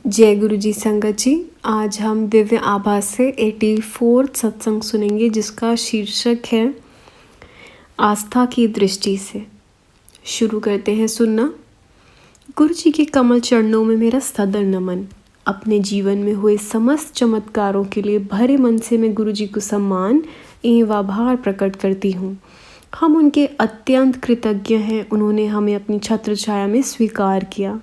जय गुरु जी संगत जी। आज हम दिव्य आभास से 84 सत्संग सुनेंगे, जिसका शीर्षक है आस्था की दृष्टि से। शुरू करते हैं सुनना। गुरु जी के कमल चरणों में मेरा सदर नमन। अपने जीवन में हुए समस्त चमत्कारों के लिए भरे मन से मैं गुरु जी को सम्मान एवं आभार प्रकट करती हूँ। हम उनके अत्यंत कृतज्ञ हैं। उन्होंने हमें अपनी छत्र छाया में स्वीकार किया।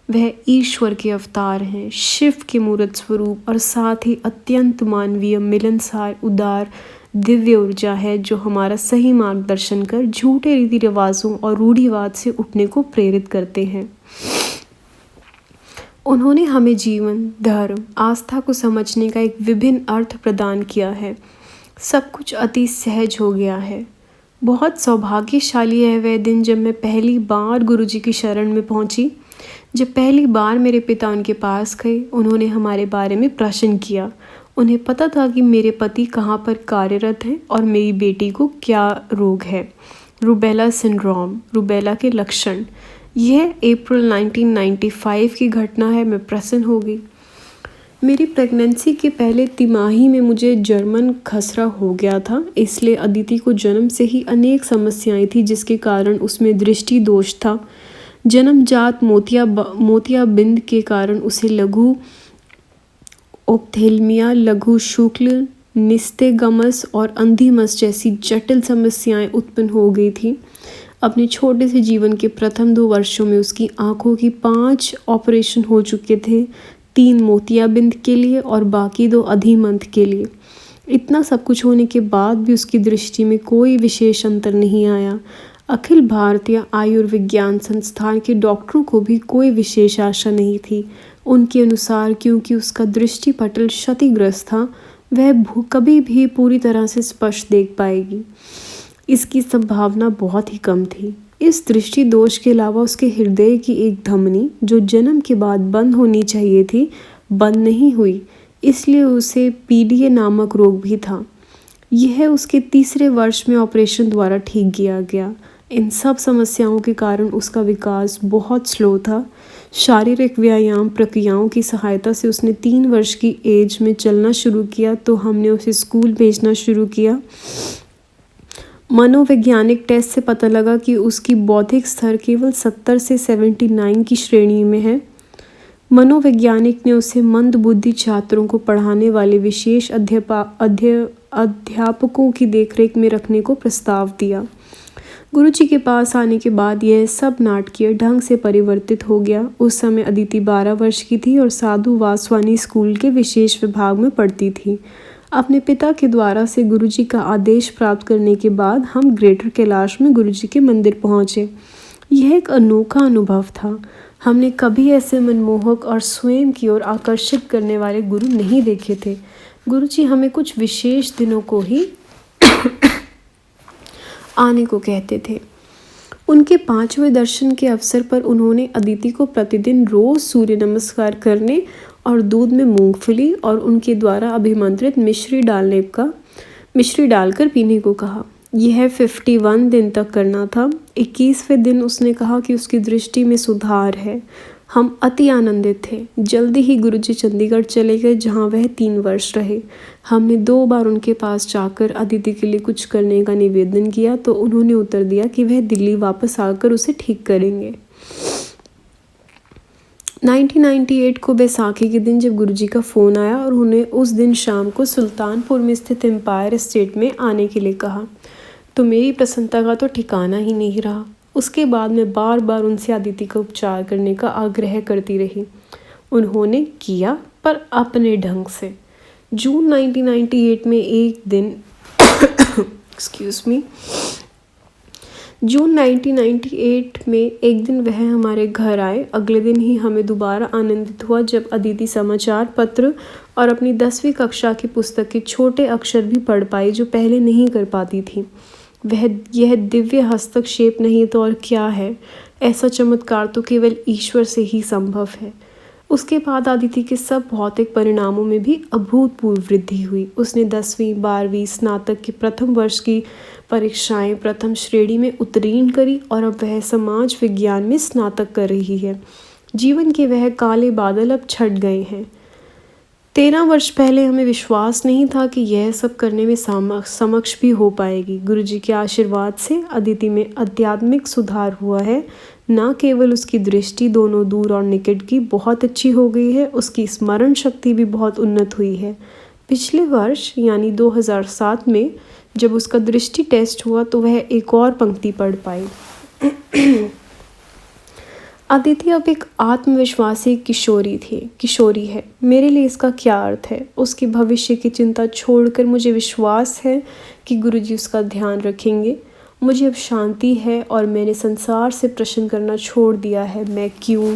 वह ईश्वर के अवतार हैं, शिव के मूर्त स्वरूप और साथ ही अत्यंत मानवीय, मिलनसार, उदार, दिव्य ऊर्जा है, जो हमारा सही मार्गदर्शन कर झूठे रीति रिवाजों और रूढ़िवाद से उठने को प्रेरित करते हैं। उन्होंने हमें जीवन, धर्म, आस्था को समझने का एक विभिन्न अर्थ प्रदान किया है। सब कुछ अति सहज हो गया है। बहुत सौभाग्यशाली है वह दिन जब मैं पहली बार गुरु जी की शरण में पहुंची। जब पहली बार मेरे पिता उनके पास गए, उन्होंने हमारे बारे में प्रश्न किया। उन्हें पता था कि मेरे पति कहाँ पर कार्यरत हैं और मेरी बेटी को क्या रोग है। रूबेला सिंड्रोम, रूबेला के लक्षण। यह अप्रैल 1995 की घटना है। मैं प्रसन्न हो गई। मेरी प्रेगनेंसी के पहले तिमाही में मुझे जर्मन खसरा हो गया था, इसलिए अदिति को जन्म से ही अनेक समस्याएं थी, जिसके कारण उसमें दृष्टि दोष था। जन्मजात मोतियाबिंद के कारण उसे लघु ओप्थेल्मिया, लघु शुक्ल निस्तेगमस और अंधिमस जैसी जटिल समस्याएं उत्पन्न हो गई थी। अपने छोटे से जीवन के प्रथम 2 वर्षों में उसकी आंखों की 5 ऑपरेशन हो चुके थे, 3 मोतियाबिंद के लिए और बाकी 2 अधिमंत के लिए। इतना सब कुछ होने के बाद भी उसकी दृष्टि में कोई विशेष अंतर नहीं आया। अखिल भारतीय आयुर्विज्ञान संस्थान के डॉक्टरों को भी कोई विशेष आशा नहीं थी। उनके अनुसार क्योंकि उसका दृष्टिपटल क्षतिग्रस्त था, वह कभी भी पूरी तरह से स्पष्ट देख पाएगी, इसकी संभावना बहुत ही कम थी। इस दृष्टि दोष के अलावा उसके हृदय की एक धमनी, जो जन्म के बाद बंद होनी चाहिए थी, बंद नहीं हुई, इसलिए उसे पीडीए नामक रोग भी था। यह उसके 3रे वर्ष में ऑपरेशन द्वारा ठीक किया गया। इन सब समस्याओं के कारण उसका विकास बहुत स्लो था। शारीरिक व्यायाम प्रक्रियाओं की सहायता से उसने 3 वर्ष की एज में चलना शुरू किया, तो हमने उसे स्कूल भेजना शुरू किया। मनोवैज्ञानिक टेस्ट से पता लगा कि उसकी बौद्धिक स्तर केवल 70 से 79 की श्रेणी में है। मनोवैज्ञानिक ने उसे मंदबुद्धि छात्रों को पढ़ाने वाले विशेष अध्यापकों की देखरेख में रखने को प्रस्ताव दिया। गुरुजी के पास आने के बाद यह सब नाटकीय ढंग से परिवर्तित हो गया। उस समय अदिति 12 वर्ष की थी और साधु वासवानी स्कूल के विशेष विभाग में पढ़ती थी। अपने पिता के द्वारा से गुरुजी का आदेश प्राप्त करने के बाद हम ग्रेटर कैलाश में गुरुजी के मंदिर पहुँचे। यह एक अनोखा अनुभव था। हमने कभी ऐसे मनमोहक और स्वयं की ओर आकर्षित करने वाले गुरु नहीं देखे थे। गुरुजी हमें कुछ विशेष दिनों को ही आने को कहते थे। उनके 5वें दर्शन के अवसर पर उन्होंने अदिति को प्रतिदिन रोज सूर्य नमस्कार करने और दूध में मूंगफली और उनके द्वारा अभिमंत्रित मिश्री डालकर पीने को कहा। यह 51 दिन तक करना था। 21वें दिन उसने कहा कि उसकी दृष्टि में सुधार है। हम अति आनंदित थे। जल्दी ही गुरुजी चंडीगढ़ चले गए, जहां वह 3 वर्ष रहे। हमने 2 बार उनके पास जाकर अदिति के लिए कुछ करने का निवेदन किया, तो उन्होंने उत्तर दिया कि वह दिल्ली वापस आकर उसे ठीक करेंगे। 1998 को बैसाखी के दिन जब गुरुजी का फ़ोन आया और उन्हें उस दिन शाम को सुल्तानपुर में स्थित एम्पायर स्टेट में आने के लिए कहा, तो मेरी प्रसन्नता का तो ठिकाना ही नहीं रहा। उसके बाद मैं बार बार उनसे अदिति का उपचार करने का आग्रह करती रही। उन्होंने किया, पर अपने ढंग से। जून 1998 में एक दिन जून 1998 में एक दिन वह हमारे घर आए। अगले दिन ही हमें दोबारा आनंदित हुआ जब अदिति समाचार पत्र और अपनी 10वीं कक्षा की पुस्तक के छोटे अक्षर भी पढ़ पाई, जो पहले नहीं कर पाती थी। यह दिव्य हस्तक्षेप नहीं तो और क्या है। ऐसा चमत्कार तो केवल ईश्वर से ही संभव है। उसके बाद अदिति के सब भौतिक परिणामों में भी अभूतपूर्व वृद्धि हुई। उसने 10वीं 12वीं स्नातक के प्रथम वर्ष की परीक्षाएं प्रथम श्रेणी में उत्तीर्ण करी और अब वह समाज विज्ञान में स्नातक कर रही है। जीवन के वह काले बादल अब छट गए हैं। 13 वर्ष पहले हमें विश्वास नहीं था कि यह सब करने में समक्ष भी हो पाएगी। गुरुजी के आशीर्वाद से अदिति में आध्यात्मिक सुधार हुआ है। न केवल उसकी दृष्टि दोनों दूर और निकट की बहुत अच्छी हो गई है, उसकी स्मरण शक्ति भी बहुत उन्नत हुई है। पिछले वर्ष यानी 2007 में जब उसका दृष्टि टेस्ट हुआ तो वह एक और पंक्ति पढ़ पाई। अदिति अब एक आत्मविश्वासी किशोरी है। मेरे लिए इसका क्या अर्थ है? उसके भविष्य की चिंता छोड़कर मुझे विश्वास है कि गुरुजी उसका ध्यान रखेंगे। मुझे अब शांति है और मैंने संसार से प्रश्न करना छोड़ दिया है। मैं क्यों?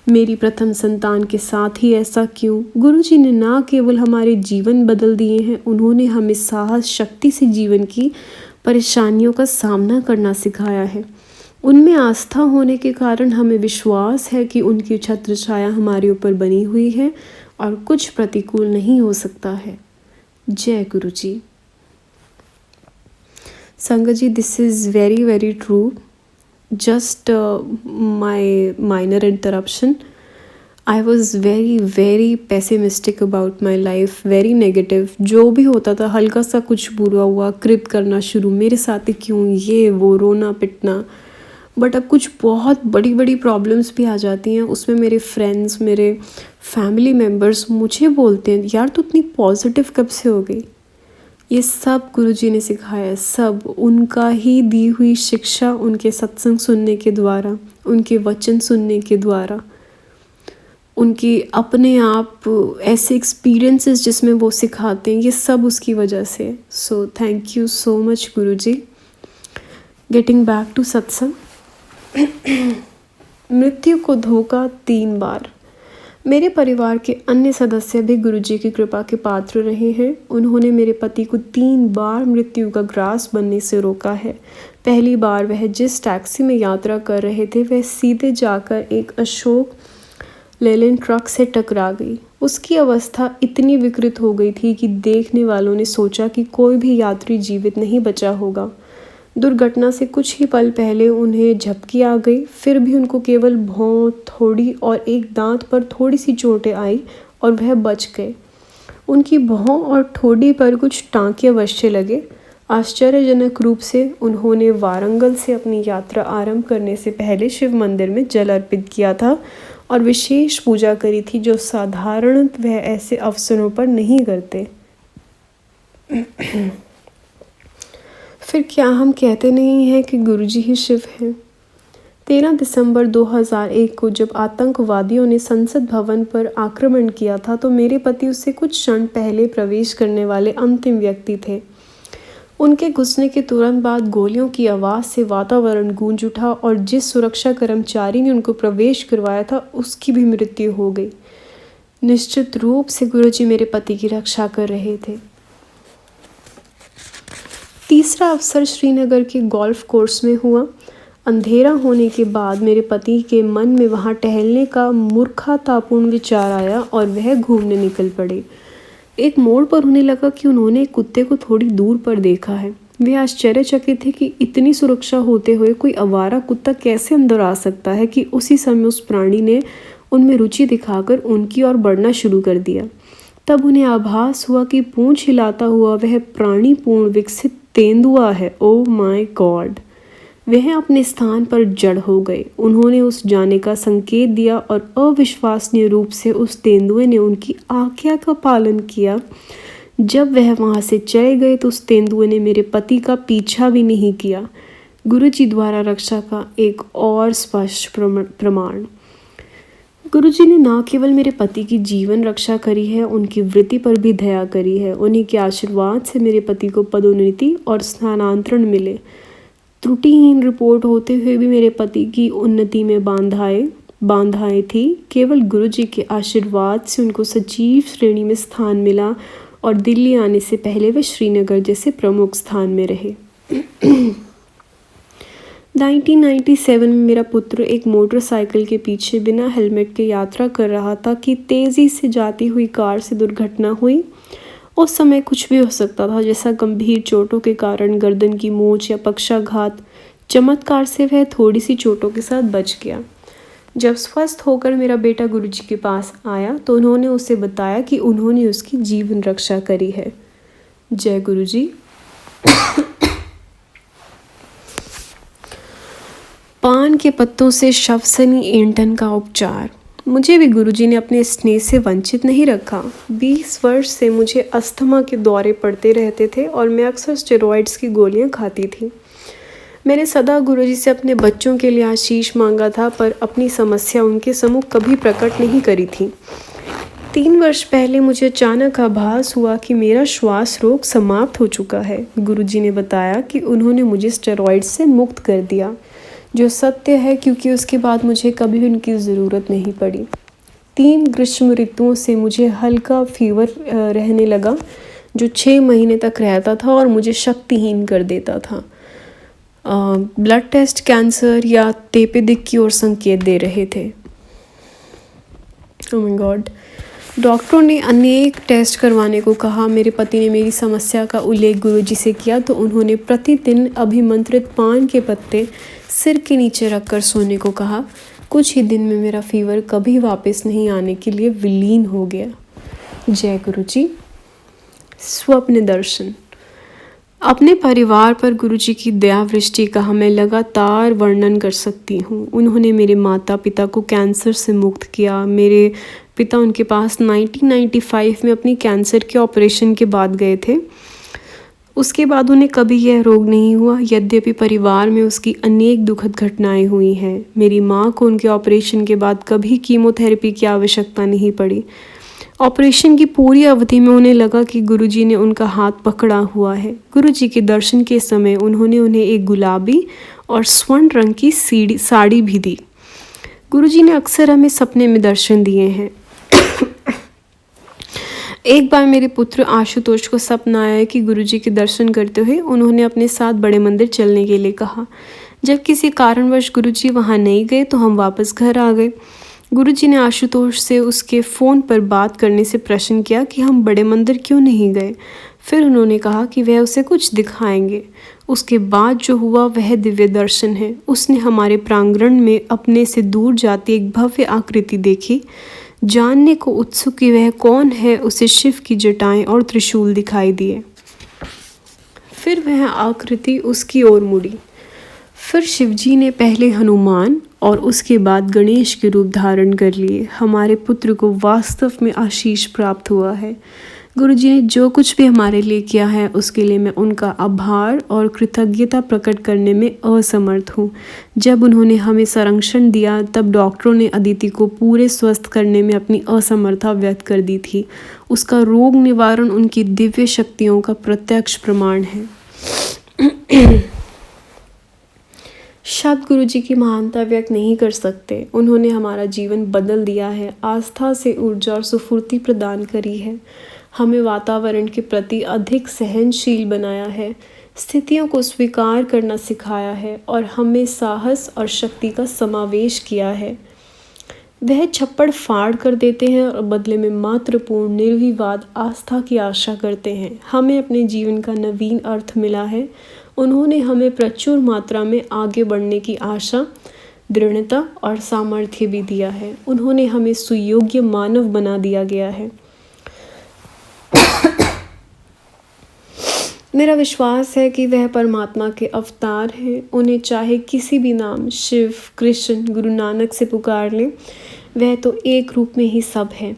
मेरी प्रथम संतान के साथ ही ऐसा क्यों? गुरुजी ने ना केवल हमारे जीवन बदल दिए हैं, उन्होंने हमें साहस शक्ति से जीवन की परेशानियों का सामना करना सिखाया है। उनमें आस्था होने के कारण हमें विश्वास है कि उनकी छत्र छाया हमारे ऊपर बनी हुई है और कुछ प्रतिकूल नहीं हो सकता है। जय गुरुजी। संगत जी, this is very very true. Just my minor interruption. I was very pessimistic about my life, very negative. जो भी होता था हल्का सा कुछ बुरा हुआ कृत करना शुरू, मेरे साथ ही क्यों, ये वो, रोना पिटना। बट अब कुछ बहुत बड़ी बड़ी प्रॉब्लम्स भी आ जाती हैं, उसमें मेरे फ्रेंड्स, मेरे फैमिली मेम्बर्स मुझे बोलते हैं, यार तू इतनी पॉजिटिव कब से हो गई? ये सब गुरुजी ने सिखाया, सब उनका ही दी हुई शिक्षा, उनके सत्संग सुनने के द्वारा, उनके वचन सुनने के द्वारा, उनके अपने आप ऐसे एक्सपीरियंसेस जिसमें वो सिखाते हैं, ये सब उसकी वजह से। So thank you so much Guruji. Getting back to satsang. मृत्यु को धोखा 3 बार। मेरे परिवार के अन्य सदस्य भी गुरुजी की कृपा के पात्र रहे हैं। उन्होंने मेरे पति को 3 बार मृत्यु का ग्रास बनने से रोका है। पहली बार वह जिस टैक्सी में यात्रा कर रहे थे वह सीधे जाकर एक अशोक लेलैंड ट्रक से टकरा गई। उसकी अवस्था इतनी विकृत हो गई थी कि देखने वालों ने सोचा कि कोई भी यात्री जीवित नहीं बचा होगा। दुर्घटना से कुछ ही पल पहले उन्हें झपकी आ गई, फिर भी उनको केवल भौं थोड़ी और एक दांत पर थोड़ी सी चोटें आई और वह बच गए। उनकी भौं और ठोड़ी पर कुछ टांके अवश्य लगे। आश्चर्यजनक रूप से उन्होंने वारंगल से अपनी यात्रा आरंभ करने से पहले शिव मंदिर में जल अर्पित किया था और विशेष पूजा करी थी, जो साधारण वह ऐसे अवसरों पर नहीं करते। फिर क्या हम कहते नहीं हैं कि गुरुजी ही शिव हैं? 13 दिसंबर 2001 को जब आतंकवादियों ने संसद भवन पर आक्रमण किया था तो मेरे पति उससे कुछ क्षण पहले प्रवेश करने वाले अंतिम व्यक्ति थे। उनके घुसने के तुरंत बाद गोलियों की आवाज़ से वातावरण गूंज उठा और जिस सुरक्षा कर्मचारी ने उनको प्रवेश करवाया था उसकी भी मृत्यु हो गई। निश्चित रूप से गुरुजी मेरे पति की रक्षा कर रहे थे। तीसरा अवसर श्रीनगर के गोल्फ कोर्स में हुआ। अंधेरा होने के बाद मेरे पति के मन में वहां टहलने का मूर्खतापूर्ण विचार आया और वह घूमने निकल पड़े। एक मोड़ पर उन्हें लगा कि उन्होंने एक कुत्ते को थोड़ी दूर पर देखा है। वे आश्चर्यचकित थे कि इतनी सुरक्षा होते हुए कोई आवारा कुत्ता कैसे अंदर आ सकता है कि उसी समय उस प्राणी ने उनमें रुचि दिखाकर उनकी ओर बढ़ना शुरू कर दिया। तब उन्हें आभास हुआ कि पूंछ हिलाता हुआ वह प्राणी पूर्ण विकसित तेंदुआ है। Oh my God! वह अपने स्थान पर जड़ हो गए। उन्होंने उस जाने का संकेत दिया और अविश्वसनीय रूप से उस तेंदुए ने उनकी आज्ञा का पालन किया। जब वह वहां से चले गए तो उस तेंदुए ने मेरे पति का पीछा भी नहीं किया। गुरुजी द्वारा रक्षा का एक और स्पष्ट प्रमाण। गुरुजी ने न केवल मेरे पति की जीवन रक्षा करी है, उनकी वृत्ति पर भी दया करी है। उन्हीं के आशीर्वाद से मेरे पति को पदोन्नति और स्थानांतरण मिले। त्रुटिहीन रिपोर्ट होते हुए भी मेरे पति की उन्नति में बाधाएं थी। केवल गुरुजी के आशीर्वाद से उनको सचिव श्रेणी में स्थान मिला और दिल्ली आने से पहले वे श्रीनगर जैसे प्रमुख स्थान में रहे। 1997 में मेरा पुत्र एक मोटरसाइकिल के पीछे बिना हेलमेट के यात्रा कर रहा था कि तेज़ी से जाती हुई कार से दुर्घटना हुई। उस समय कुछ भी हो सकता था, जैसा गंभीर चोटों के कारण गर्दन की मोच या पक्षाघात। चमत्कार से वह थोड़ी सी चोटों के साथ बच गया। जब स्वस्थ होकर मेरा बेटा गुरुजी के पास आया तो उन्होंने उसे बताया कि उन्होंने उसकी जीवन रक्षा करी है। जय गुरुजी। पान के पत्तों से शवसनी ऐंठन का उपचार। मुझे भी गुरुजी ने अपने स्नेह से वंचित नहीं रखा। 20 वर्ष से मुझे अस्थमा के दौरे पड़ते रहते थे और मैं अक्सर स्टेरॉइड्स की गोलियां खाती थी। मैंने सदा गुरुजी से अपने बच्चों के लिए आशीष मांगा था, पर अपनी समस्या उनके सम्मुख कभी प्रकट नहीं करी थी। 3 वर्ष पहले मुझे अचानक आभास हुआ कि मेरा श्वास रोग समाप्त हो चुका है। गुरुजी ने बताया कि उन्होंने मुझे स्टेरॉइड्स से मुक्त कर दिया, जो सत्य है क्योंकि उसके बाद मुझे कभी उनकी ज़रूरत नहीं पड़ी। 3 ग्रीष्म ऋतुओं से मुझे हल्का फीवर रहने लगा, जो 6 महीने तक रहता था और मुझे शक्तिहीन कर देता था। ब्लड टेस्ट कैंसर या तेपेदिक की ओर संकेत दे रहे थे। Oh my God. डॉक्टरों ने अनेक टेस्ट करवाने को कहा। मेरे पति ने मेरी समस्या का उल्लेख गुरुजी से किया तो उन्होंने प्रतिदिन अभिमंत्रित पान के पत्ते सिर के नीचे रखकर सोने को कहा। कुछ ही दिन में मेरा फीवर कभी वापस नहीं आने के लिए विलीन हो गया। जय गुरुजी। स्वप्न दर्शन। अपने परिवार पर गुरुजी की दयावृष्टि का मैं लगातार वर्णन कर सकती हूँ। उन्होंने मेरे माता पिता को कैंसर से मुक्त किया। मेरे पिता उनके पास 1995 में अपनी कैंसर के ऑपरेशन के बाद गए थे। उसके बाद उन्हें कभी यह रोग नहीं हुआ, यद्यपि परिवार में उसकी अनेक दुखद घटनाएं हुई हैं। मेरी माँ को उनके ऑपरेशन के बाद कभी कीमोथेरेपी की आवश्यकता नहीं पड़ी। ऑपरेशन की पूरी अवधि में उन्हें लगा कि गुरुजी ने उनका हाथ पकड़ा हुआ है। गुरुजी के दर्शन के समय उन्होंने उन्हें एक गुलाबी और स्वर्ण रंग की साड़ी भी दी। गुरुजी ने अक्सर हमें सपने में दर्शन दिए हैं। एक बार मेरे पुत्र आशुतोष को सपना आया कि गुरुजी के दर्शन करते हुए उन्होंने अपने साथ बड़े मंदिर चलने के लिए कहा। जब किसी कारणवश गुरुजी वहाँ नहीं गए तो हम वापस घर आ गए। गुरुजी ने आशुतोष से उसके फ़ोन पर बात करने से प्रश्न किया कि हम बड़े मंदिर क्यों नहीं गए। फिर उन्होंने कहा कि वह उसे कुछ दिखाएंगे। उसके बाद जो हुआ वह दिव्य दर्शन है। उसने हमारे प्रांगण में अपने से दूर जाती एक भव्य आकृति देखी। जानने को उत्सुक कि वह कौन है, उसे शिव की जटाएं और त्रिशूल दिखाई दिए। फिर वह आकृति उसकी ओर मुड़ी। फिर शिवजी ने पहले हनुमान और उसके बाद गणेश के रूप धारण कर लिए। हमारे पुत्र को वास्तव में आशीष प्राप्त हुआ है। गुरुजी ने जो कुछ भी हमारे लिए किया है उसके लिए मैं उनका आभार और कृतज्ञता प्रकट करने में असमर्थ हूँ। जब उन्होंने हमें संरक्षण दिया तब डॉक्टरों ने अदिति को पूरे स्वस्थ करने में अपनी असमर्थता व्यक्त कर दी थी। उसका रोग निवारण उनकी दिव्य शक्तियों का प्रत्यक्ष प्रमाण है। शब्द गुरुजी की महानता व्यक्त नहीं कर सकते। उन्होंने हमारा जीवन बदल दिया है, आस्था से ऊर्जा और स्फूर्ति प्रदान करी है, हमें वातावरण के प्रति अधिक सहनशील बनाया है, स्थितियों को स्वीकार करना सिखाया है और हमें साहस और शक्ति का समावेश किया है। वह छप्पड़ फाड़ कर देते हैं और बदले में मात्रपूर्ण निर्विवाद आस्था की आशा करते हैं। हमें अपने जीवन का नवीन अर्थ मिला है। उन्होंने हमें प्रचुर मात्रा में आगे बढ़ने की आशा, दृढ़ता और सामर्थ्य भी दिया है। उन्होंने हमें सुयोग्य मानव बना दिया गया है। मेरा विश्वास है कि वह परमात्मा के अवतार हैं। उन्हें चाहे किसी भी नाम, शिव, कृष्ण, गुरु नानक से पुकार लें, वह तो एक रूप में ही सब है।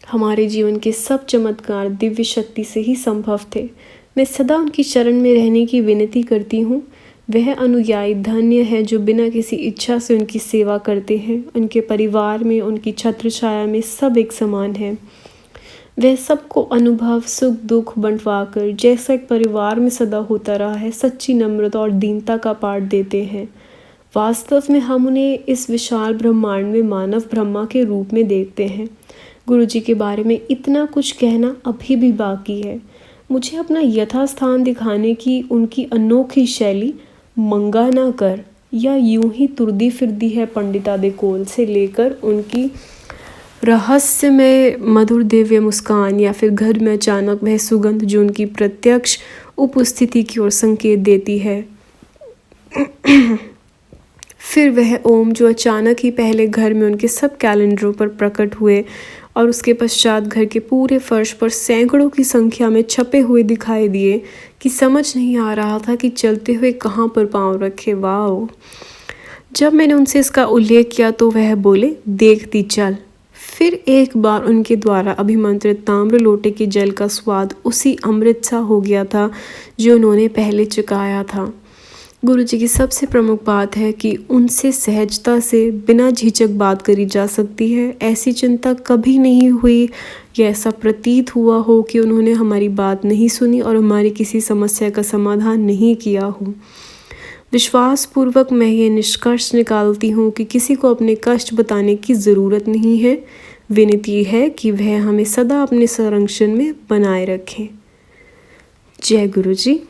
हमारे जीवन के सब चमत्कार दिव्य शक्ति से ही संभव थे। मैं सदा उनकी शरण में रहने की विनती करती हूँ। वह अनुयायी धन्य है जो बिना किसी इच्छा से उनकी सेवा करते हैं। उनके परिवार में, उनकी छत्र छाया में सब एक समान है। वह सबको अनुभव, सुख दुख बंटवाकर, जैसा एक परिवार में सदा होता रहा है, सच्ची नम्रता और दीनता का पाठ देते हैं। वास्तव में हम उन्हें इस विशाल ब्रह्मांड में मानव ब्रह्मा के रूप में देखते हैं। गुरुजी के बारे में इतना कुछ कहना अभी भी बाकी है। मुझे अपना यथास्थान दिखाने की उनकी अनोखी शैली मंगा ना कर या यूं ही तुरदी फिरदी है पंडितादे कोल से लेकर उनकी रहस्यमय मधुर दिव्य मुस्कान या फिर घर में अचानक वह सुगंध जो उनकी प्रत्यक्ष उपस्थिति की ओर संकेत देती है। फिर वह ओम जो अचानक ही पहले घर में उनके सब कैलेंडरों पर प्रकट हुए और उसके पश्चात घर के पूरे फर्श पर सैकड़ों की संख्या में छपे हुए दिखाई दिए कि समझ नहीं आ रहा था कि चलते हुए कहाँ पर पाँव रखे। वाओ! जब मैंने उनसे इसका उल्लेख किया तो वह बोले, देखती चल। फिर एक बार उनके द्वारा अभिमंत्रित ताम्र लोटे के जल का स्वाद उसी अमृत सा हो गया था जो उन्होंने पहले चुकाया था। गुरुजी की सबसे प्रमुख बात है कि उनसे सहजता से बिना झिझक बात करी जा सकती है। ऐसी चिंता कभी नहीं हुई या ऐसा प्रतीत हुआ हो कि उन्होंने हमारी बात नहीं सुनी और हमारी किसी समस्या का समाधान नहीं किया हो। विश्वासपूर्वक मैं ये निष्कर्ष निकालती हूँ कि किसी को अपने कष्ट बताने की ज़रूरत नहीं है। विनती है कि वह हमें सदा अपने संरक्षण में बनाए रखें। जय गुरु जी।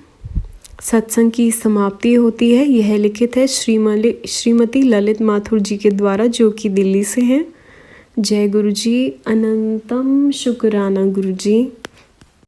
सत्संग की समाप्ति होती है। यह लिखित है श्रीमती ललित माथुर जी के द्वारा, जो कि दिल्ली से हैं। जय गुरु जी। अनंतम शुक्राना गुरु जी।